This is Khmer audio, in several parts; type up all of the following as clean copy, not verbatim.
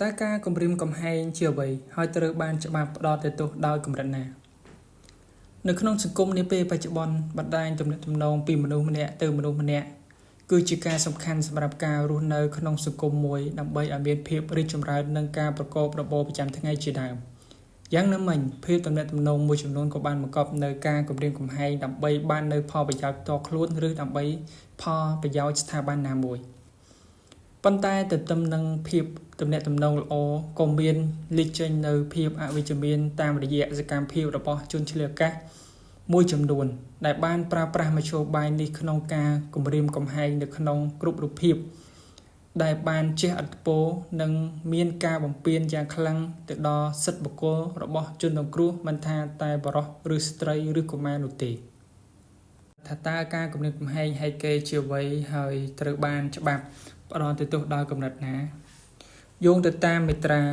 តើការគំរាមកំហែងជាអ្វីហើយត្រូវបានច្បាប់ផ្ដល់ទៅទោសដោយកម្រិតណានៅក្នុងសង្គមនាពេលបច្ចុប្បន្នបណ្ដាញទំនាក់ទំនងពីមនុស្សម្នាក់ទៅមនុស្សម្នាក់គឺជាការសំខាន់សម្រាប់ការរស់នៅក្នុងសង្គមមួយដើម្បីឲ្យមានភាពរីកចម្រើននិងការប្រកបរបរប្រចាំថ្ងៃជាដើមយ៉ាងណាមិញភាពទំនាក់ទំនងមួយចំនួនក៏បានបង្កប់នៅការគំរាមកំហែងដើម្បីបាននៅផលប្រយោជន៍ផ្ទាល់ខ្លួនឬដើម្បីផលប្រយោជន៍ស្ថាប័នណាមួយប៉ុន្តែទន្ទឹមនឹងភាពទំនាក់ទំនងល្អក៏មានលេចចេញនៅភាពអវិជ្ជមានតាមរយៈសកម្មភាពរបស់ជនឆ្លៀតឱកាសមួយចំនួនដែលបានប្រើប្រាស់មធ្យោបាយនេះក្នុងការគំរាមកំហែងនៅក្នុងគ្រប់រូបភាពដែលបានជះឥទ្ធិពលនិងមានការបំពានយ៉ាងខ្លាំងទៅដល់សិទ្ធិបុគ្គលរបស់ជនរងគ្រោះមិនថាតែបុរសឬស្ត្រីឬកុមារនោះទេថាតើការគំរាមកំហែងហេតុគេជាអ្វីហើយត្រូវបានច្បាប់ផ្ដល់ទៅទោសដោយកម្រិតណាយោងទៅតាមមាត្រា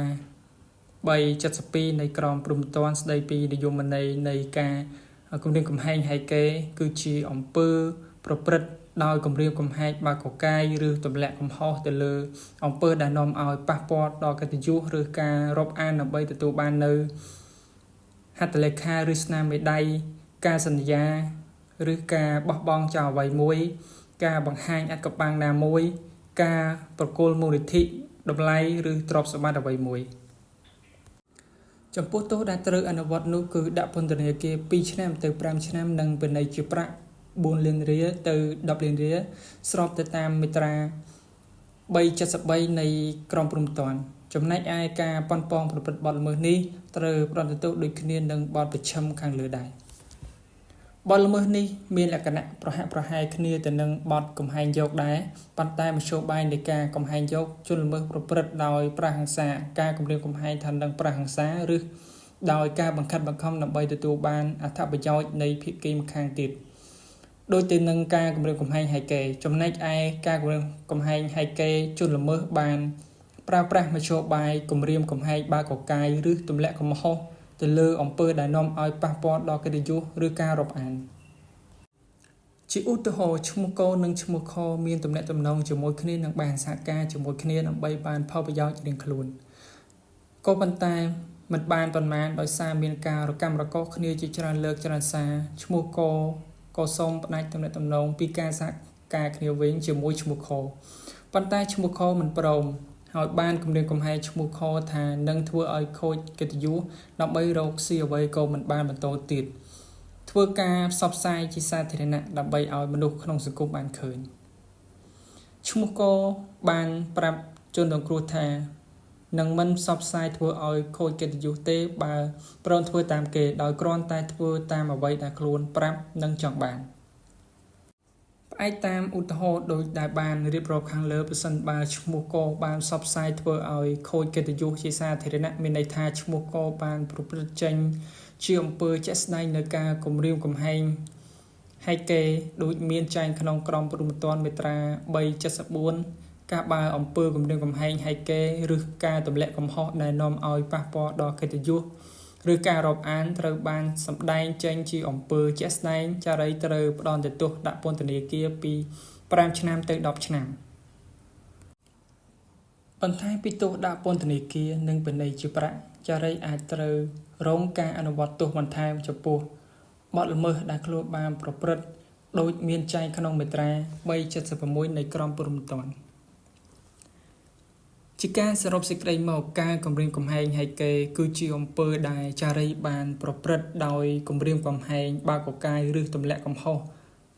372នៃក្រមព្រហ្មទណ្ឌស្ដីពីនិយមន័យនៃការគំរាមកំហែងហេតុគេគឺជាអំពើប្រព្រឹត្តដោយគំរាមកំហែងបើកកាយឬទម្លាក់កំហុសទៅលើអំពើដែលនាំឲ្យប៉ះពាល់ដល់កិត្តិយសឬការរាប់អានដើម្បីទទួលបាននៅហត្ថលេខាឬស្នាមមេដៃការសន្យាឬការបោះបង់ចោលអ្វីមួយការបង្ហាញអត្តកបាំងណាមួយការប្រគល់មូលនិធិតម្លៃឬទ្រព្យសម្បត្តិអ្វីមួយចំពោះទោសដែលត្រូវអនុវត្តនោះគឺដាក់ពន្ធនាគារ2ឆ្នាំទៅ5ឆ្នាំនិងពិន័យជាប្រាក់4លានរៀលទៅ10លានរៀលស្របទៅតាមមាត្រា373នៃក្រមព្រហ្មទណ្ឌចំណែកឯការប៉ុនប៉ងប្រព្រឹត្តបទល្មើសនេះត្រូវផ្តន្ទាទោសដូចគ្នានឹងបទប្រឆាំងខាងលើដែរបទល្មើសនេះមានលក្ខណៈប្រហាក់ប្រហែលគ្នាទៅនឹងបទកំហែងយកដែរប៉ុន្តែមធ្យោបាយនៃការកំហែងយកជនល្មើសប្រព្រឹត្តដោយប្រហាហិង្សាការគំរាមកំហែងថានឹងប្រហាហិង្សាឬដោយការបង្ខិតបង្ខំដើម្បីទទួលបានអត្ថប្រយោជន៍នៃភាគីម្ខាងទៀតដោយទៅនឹងការគំរាមកំហែងហិកេចំណែកឯការគំរាមកំហែងហិកេជនល្មើសបានប្រើប្រាស់មធ្យោបាយគំរាមកំហែងបើកកាយឬទម្លាក់កំហុសទៅលើអំពើដែលនាំឲ្យប៉ះពាល់ដល់កិត្តិយសឬការរាប់អានជាឧទាហរណ៍ឈ្មោះកូននិងឈ្មោះខមានទំនាក់ទំនងជាមួយគ្នានិងបានសហការជាមួយគ្នាដើម្បីបានផលប្រយោជន៍រៀងខ្លួនក៏ប៉ុន្តែមិនបានប៉ុន្មានដោយសារមានការរកាំរកូសគ្នាជាច្រើនលើកច្រើនសារឈ្មោះកក៏សូមផ្ដាច់ទំនាក់ទំនងពីការសហការគ្នាវិញជាមួយឈ្មោះខប៉ុន្តែឈ្មោះខមិនព្រមហើយបានគំរាមកំហែងឈ្មោះខថានឹងធ្វើឲ្យខូចកិត្តិយសដើម្បីរកស៊ីអ្វីក៏មិនបានបន្តទៀតធ្វើការផ្សព្វផ្សាយជាសាធារណៈដើម្បីឲ្យមនុស្សក្នុងសង្គមបានឃើញឈ្មោះកបានប្រាប់ជនរងគ្រោះថានឹងមិនផ្សព្វផ្សាយធ្វើឲ្យខូចកិត្តិយសទេបើព្រមធ្វើតាមគេដោយគ្រាន់តែធ្វើតាមអ្វីដែលខ្លួនប្រាប់និងចង់បានផ្អែកតាមឧទាហរណ៍ដូចដែលបានរៀបរាប់ខាងលើប្រសិនបើឈ្មោះកបានផ្សព្វផ្សាយធ្វើឲ្យខូចកិត្តិយសជាសាធារណៈមានន័យថាឈ្មោះកបានប្រព្រឹត្តចេញជាអំពើជាក់ស្ដែងនៃការគំរាមកំហែងហិកេដូចមានចែងក្នុងក្រមព្រហ្មទណ្ឌមាត្រា374ការបើអំពើគំរាមកំហែងហិកេឬការទម្លាក់កំហុសដែលនាំឲ្យប៉ះពាល់ដល់កិត្តិយសឬការរាប់អានត្រូវបានសម្ដែងចេញជាអំពើជាក់ស្ដែងចារីត្រូវផ្ដន្ទាទោសដាក់ពន្ធនាគារពី5ឆ្នាំទៅ10ឆ្នាំបន្ថែមពីទោសដាក់ពន្ធនាគារនិងពិន័យជាប្រាក់ចារីអាចត្រូវរងការអនុវត្តទោសបន្ថែមចំពោះបទល្មើសដែលខ្លួនបានប្រព្រឹត្តដោយមានចែងក្នុងមាត្រា376នៃក្រមព្រហ្មទណ្ឌជាការសរុបសេចក្តីមកការគំរាមកំហែងហិកេគឺជាអំពើដែលចារីបានប្រព្រឹត្តដោយគំរាមកំហែងបើកកាយឬទម្លាក់កំហុស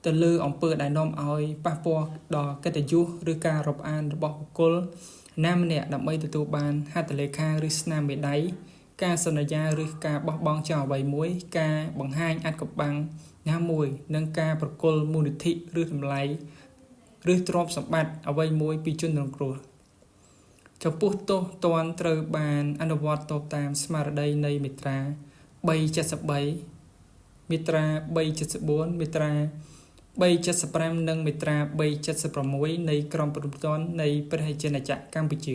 ទៅលើអំពើដែលនាំឲ្យប៉ះពាល់ដល់កិត្តិយសឬការរាប់អានរបស់បុគ្គលណាម្នាក់ដើម្បីទទួលបានហត្ថលេខាឬស្នាមមេដៃការសន្យាឬការបោះបង់ចោលអ្វីមួយការបង្ហាញអត្តកបាំងណាមួយនិងការប្រគល់មូលនិធិឬតម្លៃឬទ្រព្យសម្បត្តិអ្វីមួយពីជនរងគ្រោះចំពោះទោសទណ្ឌត្រូវបានអនុវត្តទៅតាមស្មារតីនៃមាត្រា373មាត្រា374មាត្រា375និងមាត្រា376នៃក្រមព្រហ្មទណ្ឌនៃព្រះរាជាណាចក្រកម្ពុជា